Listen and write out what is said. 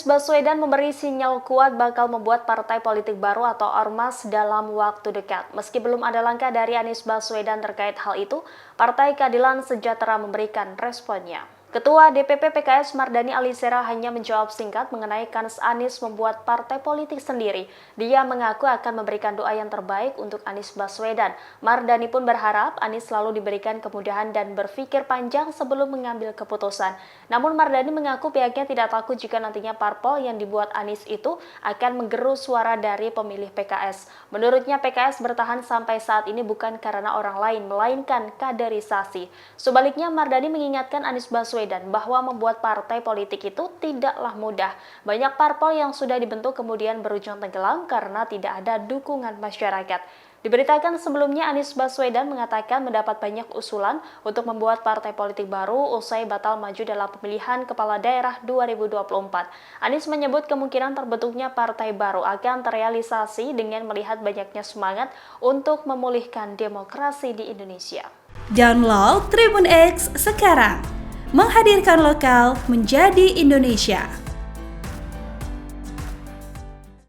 Baswedan memberi sinyal kuat bakal membuat partai politik baru atau ormas dalam waktu dekat. Meski belum ada langkah dari Anies Baswedan terkait hal itu, Partai Keadilan Sejahtera memberikan responnya. Ketua DPP PKS Mardani Alisera hanya menjawab singkat mengenai kans Anies membuat partai politik sendiri. Dia mengaku akan memberikan doa yang terbaik untuk Anies Baswedan. Mardani pun berharap Anies selalu diberikan kemudahan dan berpikir panjang sebelum mengambil keputusan. Namun Mardani mengaku pihaknya tidak takut jika nantinya parpol yang dibuat Anies itu akan menggerus suara dari pemilih PKS. Menurutnya PKS bertahan sampai saat ini bukan karena orang lain, melainkan kaderisasi. Sebaliknya Mardani mengingatkan Anies Baswedan bahwa membuat partai politik itu tidaklah mudah. Banyak parpol yang sudah dibentuk kemudian berujung tenggelam karena tidak ada dukungan masyarakat. Diberitakan sebelumnya Anies Baswedan mengatakan mendapat banyak usulan untuk membuat partai politik baru usai batal maju dalam pemilihan kepala daerah 2024. Anies menyebut kemungkinan terbentuknya partai baru akan terrealisasi dengan melihat banyaknya semangat untuk memulihkan demokrasi di Indonesia. Download Tribun X sekarang, menghadirkan lokal menjadi Indonesia.